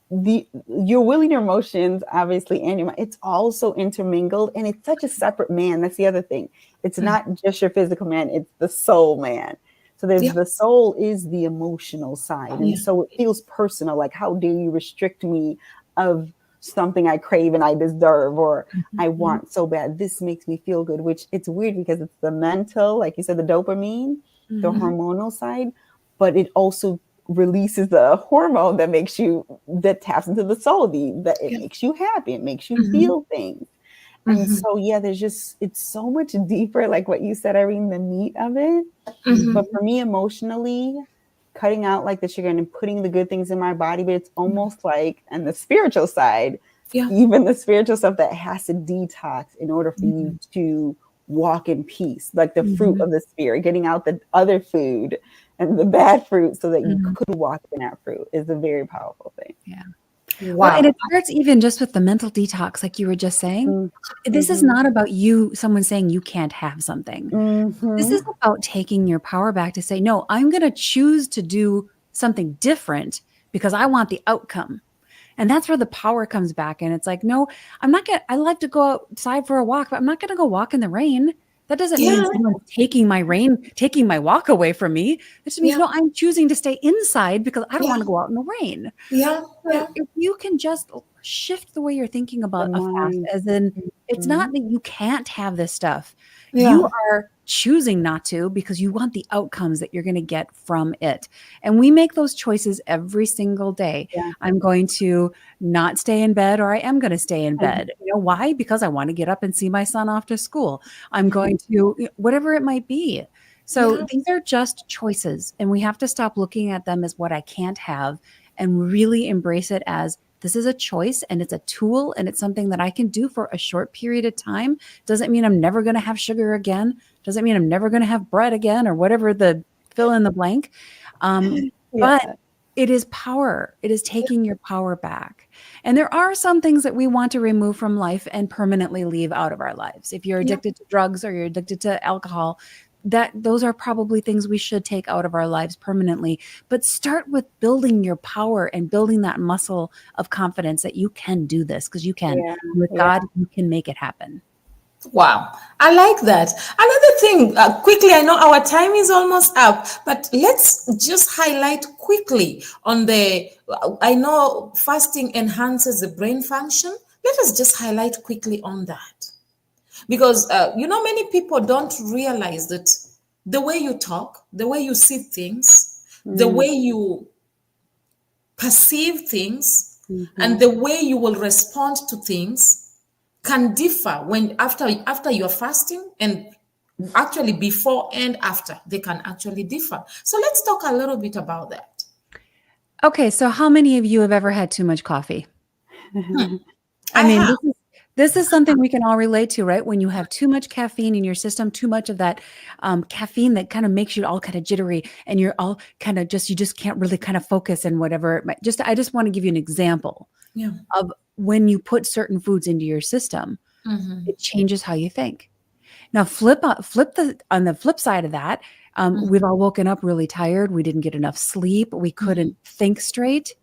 Speaker 3: your will and your emotions, obviously, and your mind, it's also intermingled, and it's such a separate man. That's the other thing. It's not just your physical man, it's the soul man. So there's the soul is the emotional side. And so it feels personal. Like, how dare you restrict me of something I crave and I deserve, or I want so bad. This makes me feel good, which it's weird because it's the mental, like you said, the dopamine, the hormonal side, but it also releases the hormone that taps into the soul, that it makes you happy. It makes you feel things. And so, it's so much deeper, like what you said, Irene, the meat of it. But for me, emotionally, cutting out like the sugar and putting the good things in my body, but it's almost like, and the spiritual side, even the spiritual stuff that has to detox in order for you to walk in peace, like the fruit of the spirit, getting out the other food and the bad fruit so that you could walk in that fruit is a very powerful thing.
Speaker 2: Yeah.
Speaker 1: Wow.
Speaker 2: Well, and it starts even just with the mental detox, like you were just saying. This is not about someone saying you can't have something. This is about taking your power back to say, no, I'm going to choose to do something different because I want the outcome. And that's where the power comes back. And it's like, no, I like to go outside for a walk, but I'm not going to go walk in the rain. That doesn't mean someone's taking my walk away from me. It just means, no, I'm choosing to stay inside because I don't want to go out in the rain. So if you can just shift the way you're thinking about a fast, as in, it's not that you can't have this stuff. You are choosing not to because you want the outcomes that you're going to get from it. And we make those choices every single day. I'm going to not stay in bed, or I am going to stay in bed. You know why? Because I want to get up and see my son off to school. I'm going to, whatever it might be. So these are just choices, and we have to stop looking at them as what I can't have and really embrace it as this is a choice, and it's a tool, and it's something that I can do for a short period of time. Doesn't mean I'm never going to have sugar again. Doesn't mean I'm never going to have bread again, or whatever the fill in the blank. But it is power. It is taking your power back. And there are some things that we want to remove from life and permanently leave out of our lives. If you're addicted to drugs or you're addicted to alcohol, those are probably things we should take out of our lives permanently. But start with building your power and building that muscle of confidence that you can do this, because you can. With God, you can make it happen.
Speaker 1: Wow, I like that. Another thing, quickly, I know our time is almost up, but let's just highlight quickly on I know fasting enhances the brain function. Let us just highlight quickly on that. Because, many people don't realize that the way you talk, the way you see things, the way you perceive things, and the way you will respond to things can differ when after you're fasting, and actually before and after they can actually differ. So let's talk a little bit about that.
Speaker 2: Okay, so how many of you have ever had too much coffee? This is something we can all relate to, right? When you have too much caffeine in your system, too much of that caffeine that kind of makes you all kind of jittery, and you're all kind of you just can't really kind of focus and whatever. I just want to give you an example of when you put certain foods into your system, it changes how you think. Now, on the flip side of that, we've all woken up really tired. We didn't get enough sleep. We couldn't think straight.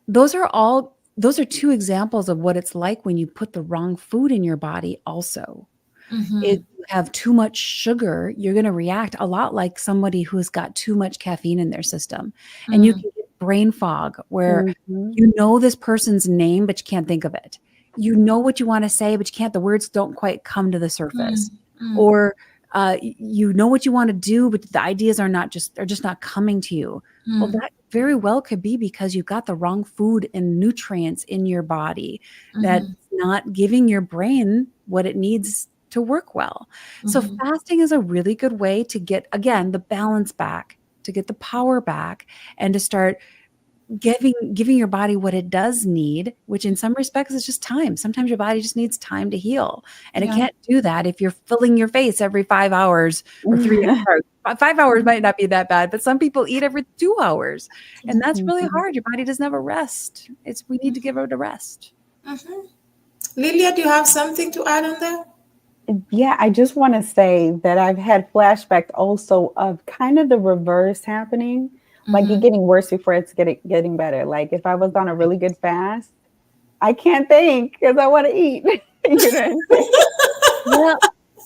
Speaker 2: Those are two examples of what it's like when you put the wrong food in your body also. If you have too much sugar, you're going to react a lot like somebody who's got too much caffeine in their system. And you can get brain fog where you know this person's name, but you can't think of it. You know what you want to say, but you can't, the words don't quite come to the surface. Or you know what you want to do, but the ideas they're just not coming to you. Well, that very well could be because you've got the wrong food and nutrients in your body that's not giving your brain what it needs to work well. So fasting is a really good way to get, again, the balance back, to get the power back, and to start giving your body what it does need, which in some respects is just time. Sometimes your body just needs time to heal. And it can't do that if you're filling your face every 5 hours or 3 hours. 5 hours might not be that bad, but some people eat every 2 hours. And that's really hard. Your body doesn't have a rest. We need to give it a rest.
Speaker 1: Lilia, do you have something to add on that?
Speaker 3: Yeah, I just want to say that I've had flashbacks also of kind of the reverse happening. Like it getting worse before it's getting better. Like if I was on a really good fast, I can't think because I want to eat. You know what I'm saying?
Speaker 2: Well,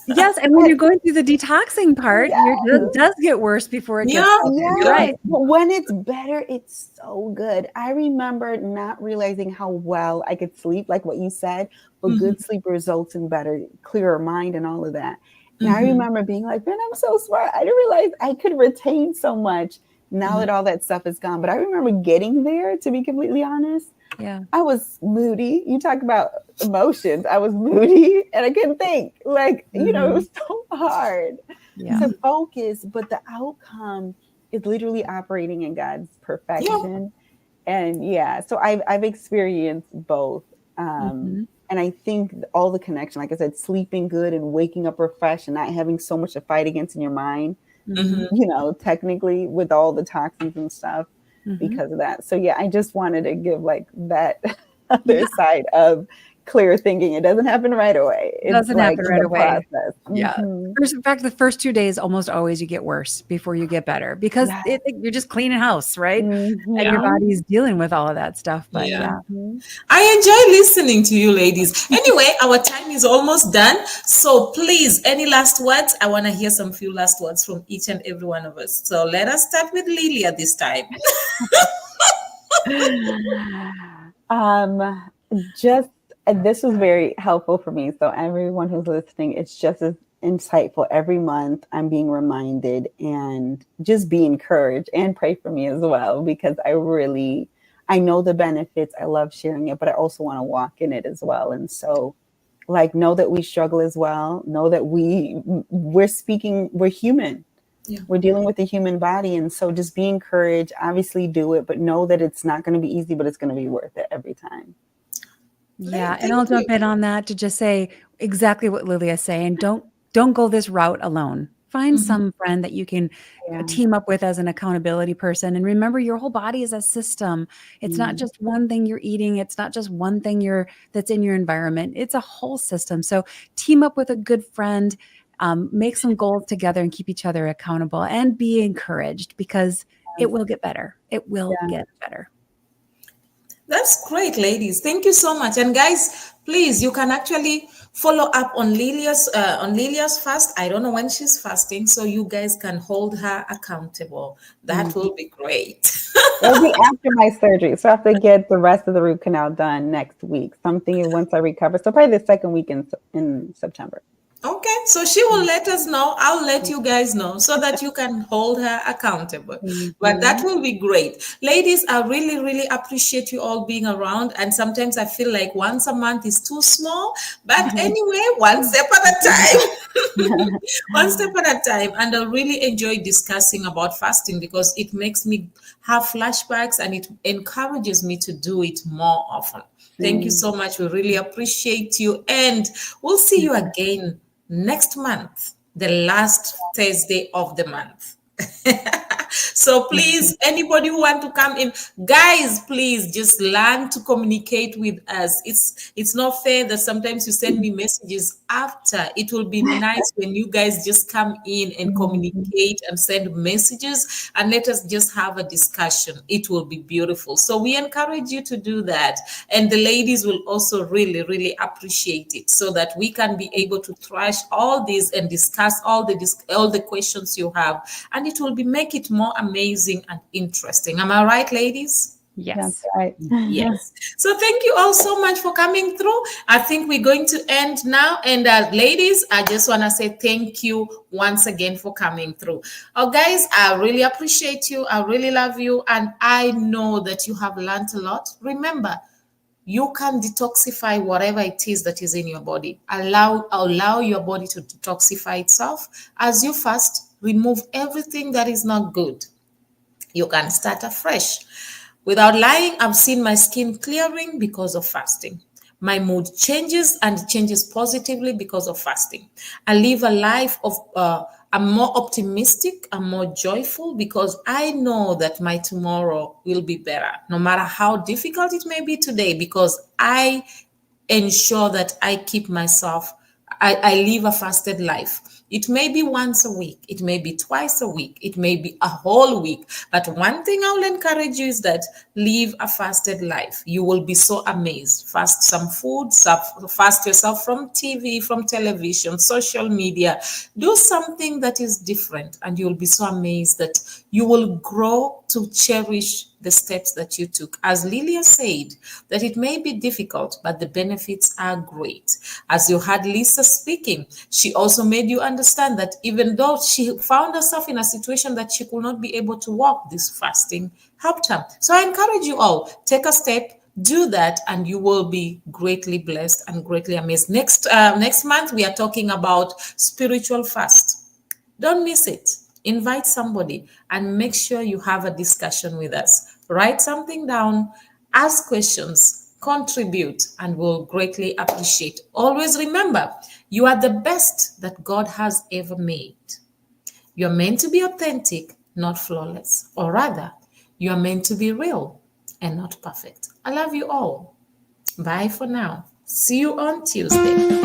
Speaker 2: yes, and when you're going through the detoxing part, it does get worse before it gets better.
Speaker 3: Yeah.
Speaker 2: Right.
Speaker 3: But when it's better, it's so good. I remember not realizing how well I could sleep, like what you said, but good sleep results in better, clearer mind and all of that. And I remember being like, man, I'm so smart. I didn't realize I could retain so much now that all that stuff is gone. But I remember getting there, to be completely honest.
Speaker 2: Yeah.
Speaker 3: I was moody. You talk about emotions. I was moody and I couldn't think. Like, you know, it was so hard to focus, but the outcome is literally operating in God's perfection. And so I've experienced both. And I think all the connection, like I said, sleeping good and waking up refreshed and not having so much to fight against in your mind, you know, technically with all the toxins and stuff because of that. So yeah, I just wanted to give like that other side of clear thinking. It doesn't happen right away.
Speaker 2: It doesn't happen right away.
Speaker 3: Process.
Speaker 2: Yeah. In fact, the first 2 days almost always you get worse before you get better because you're just cleaning house, right? And your body's dealing with all of that stuff. But
Speaker 1: I enjoy listening to you ladies. Anyway, our time is almost done. So please, any last words? I want to hear some few last words from each and every one of us. So let us start with Lilia this time.
Speaker 3: This was very helpful for me. So everyone who's listening, it's just as insightful. Every month I'm being reminded and just be encouraged and pray for me as well, because I know the benefits. I love sharing it, but I also want to walk in it as well. And so like, know that we struggle as well. Know that we're human. Yeah. We're dealing with the human body. And so just be encouraged, obviously do it, but know that it's not going to be easy, but it's going to be worth it every time.
Speaker 2: Yeah. And I'll jump in on that to just say exactly what Lilia's saying. Don't go this route alone. Find some friend that you can team up with as an accountability person. And remember, your whole body is a system. It's not just one thing you're eating. It's not just one thing that's in your environment. It's a whole system. So team up with a good friend, make some goals together and keep each other accountable and be encouraged because it will get better. It will get better.
Speaker 1: That's great, ladies. Thank you so much. And guys, please, you can actually follow up on Lilia's fast. I don't know when she's fasting, so you guys can hold her accountable. That will be great.
Speaker 3: It'll be after my surgery, so I have to get the rest of the root canal done next week. Something once I recover. So probably the second week in September.
Speaker 1: Okay, so she will let us know. I'll let you guys know so that you can hold her accountable. But that will be great. Ladies, I really, really appreciate you all being around. And sometimes I feel like once a month is too small. But anyway, one step at a time. One step at a time. And I really enjoy discussing about fasting because it makes me have flashbacks and it encourages me to do it more often. Thank you so much. We really appreciate you. And we'll see you again next month, the last Thursday of the month. So please, anybody who want to come in, guys, please just learn to communicate with us. It's not fair that sometimes you send me messages after. It will be nice when you guys just come in and communicate and send messages and let us just have a discussion. It will be beautiful. So we encourage you to do that. And the ladies will also really, really appreciate it, so that we can be able to thrash all this and discuss all the questions you have. And it will make it more amazing and interesting. Am I right, ladies?
Speaker 2: Yes.
Speaker 3: That's right.
Speaker 1: Yes. So thank you all so much for coming through. I think we're going to end now. And ladies, I just want to say thank you once again for coming through. Oh, guys, I really appreciate you. I really love you. And I know that you have learned a lot. Remember, you can detoxify whatever it is that is in your body. Allow your body to detoxify itself. As you fast, remove everything that is not good. You can start afresh. Without lying, I've seen my skin clearing because of fasting. My mood changes, and it changes positively because of fasting. I live a life of, I'm more optimistic, I'm more joyful, because I know that my tomorrow will be better, no matter how difficult it may be today, because I ensure that I keep myself, I live a fasted life. It may be once a week, it may be twice a week, it may be a whole week. But one thing I will encourage you is that live a fasted life. You will be so amazed. Fast some food, fast yourself from TV, from television, social media. Do something that is different, and you'll be so amazed that you will grow to cherish the steps that you took. As Lillia said, that it may be difficult, but the benefits are great. As you heard Lisa speaking, she also made you understand that even though she found herself in a situation that she could not be able to walk, this fasting helped her. So I encourage you all, take a step, do that, and you will be greatly blessed and greatly amazed. Next month, we are talking about spiritual fast. Don't miss it. Invite somebody and make sure you have a discussion with us. Write something down, ask questions, contribute, and we'll greatly appreciate. Always remember, you are the best that God has ever made. You're meant to be authentic, not flawless. Or rather, you are meant to be real and not perfect. I love you all. Bye for now. See you on Tuesday.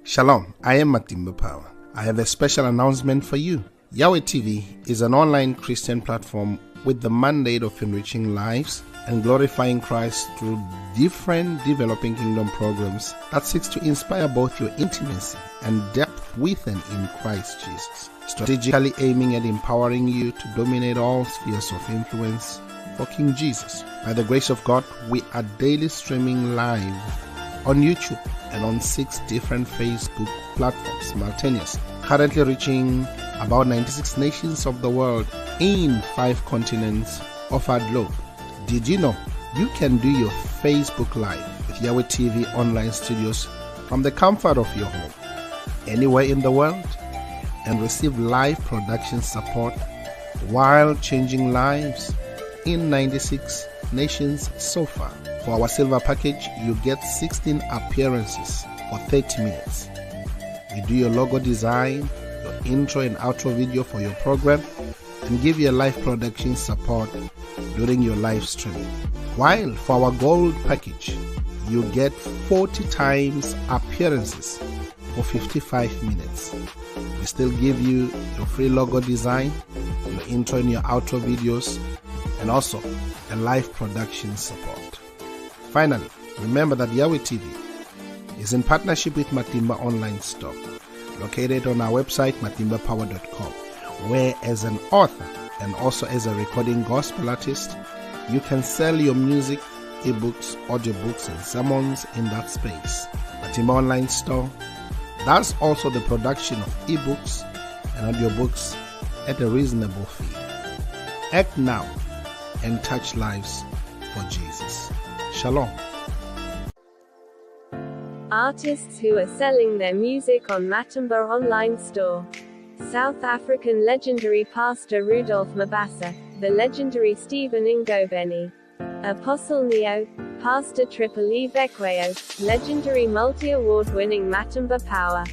Speaker 4: Shalom, I am Matimba Power. I have a special announcement for you. Yahweh TV is an online Christian platform with the mandate of enriching lives and glorifying Christ through different developing kingdom programs that seeks to inspire both your intimacy and depth with and in Christ Jesus, strategically aiming at empowering you to dominate all spheres of influence for King Jesus. By the grace of God, we are daily streaming live on YouTube and on 6 different Facebook platforms simultaneously, currently reaching about 96 nations of the world in 5 continents of our globe. Did you know you can do your Facebook Live with Yahweh TV online studios from the comfort of your home, anywhere in the world, and receive live production support while changing lives in 96 nations so far? For our silver package, you get 16 appearances for 30 minutes. We do your logo design, your intro and outro video for your program, and give you live production support during your live streaming. While for our gold package, you get 40 times appearances for 55 minutes. We still give you your free logo design, your intro and your outro videos, and also a live production support. Finally, remember that Yahweh TV is in partnership with Matimba Online Store, located on our website, matimbapower.com, where as an author and also as a recording gospel artist, you can sell your music, ebooks, audiobooks, and sermons in that space. Matimba Online Store does also the production of ebooks and audiobooks at a reasonable fee. Act now and touch lives for Jesus. Shalom.
Speaker 5: Artists who are selling their music on Matimba Online Store. South African legendary pastor Rudolph Mabasa, the legendary Stephen Ngobeni, Apostle Neo, Pastor Triple E Bekweyo, legendary multi-award-winning Matimba Power,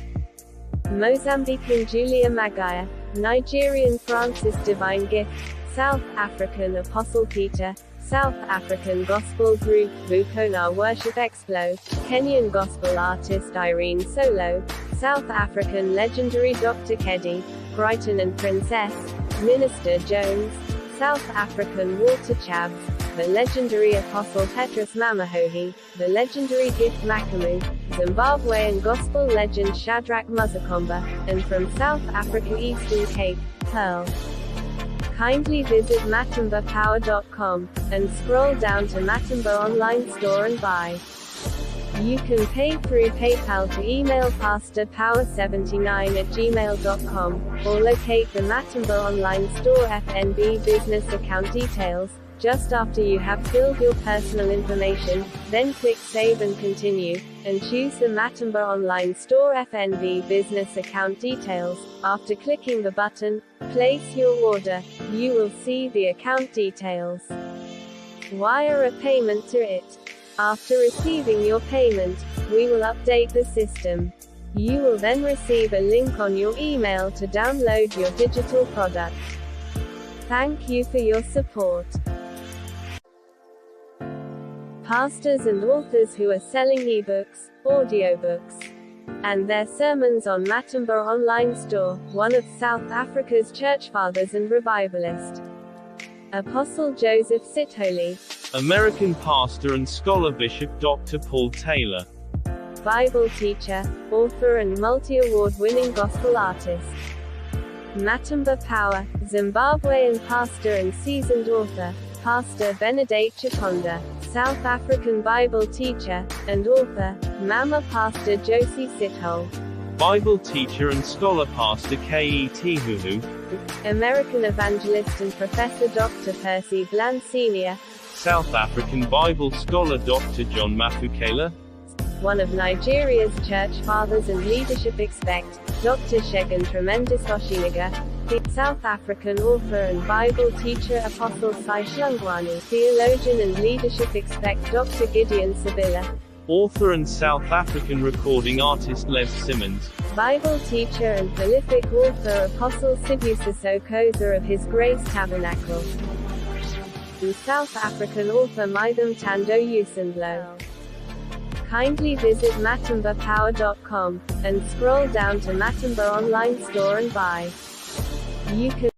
Speaker 5: Mozambican Julia Magaya, Nigerian Francis Divine Gift, South African Apostle Peter, South African Gospel Group Vukona Worship Explo, Kenyan Gospel Artist Irene Solo, South African legendary Dr. Keddy, Brighton and Princess, Minister Jones, South African Walter Chabs, the legendary Apostle Petrus Mamahohi, the legendary Gift Makamu, Zimbabwean Gospel legend Shadrach Muzakomba, and from South Africa Eastern Cape, Pearl. Kindly visit matimbapower.com, and scroll down to Matimba Online Store and buy. You can pay through PayPal to email pastorpower79@gmail.com, or locate the Matimba Online Store FNB business account details, just after you have filled your personal information, then click Save and Continue, and choose the Matimba Online Store FNB business account details. After clicking the button, Place Your Order, you will see the account details. Wire a payment to it. After receiving your payment, we will update the system. You will then receive a link on your email to download your digital product. Thank you for your support. Pastors and authors who are selling ebooks, audiobooks, and their sermons on Matimba Online Store, one of South Africa's church fathers and revivalist, Apostle Joseph Sithole,
Speaker 6: American pastor and scholar Bishop Dr. Paul Taylor,
Speaker 5: Bible teacher, author and multi-award-winning gospel artist, Matimba Power, Zimbabwean pastor and seasoned author, Pastor Benedict Chikonda, South African Bible teacher, and author, Mama Pastor Josie Sithole,
Speaker 6: Bible teacher and scholar Pastor K.E.T. Huhu,
Speaker 5: American evangelist and professor Dr. Percy Bland Sr.,
Speaker 6: South African Bible scholar Dr. John Mafukela,
Speaker 5: one of Nigeria's church fathers and leadership expect, Dr. Shegun Tremendous Oshiniga, the South African author and Bible teacher Apostle Sai Shlungwani, theologian and leadership expect Dr. Gideon Sabila,
Speaker 6: author and South African recording artist Les Simmons,
Speaker 5: Bible teacher and prolific author Apostle Sibusiso Koza of His Grace Tabernacle, and South African author Mitham Tando Usendlo. Kindly visit matimbapower.com, and scroll down to Matimba Online Store and buy. You can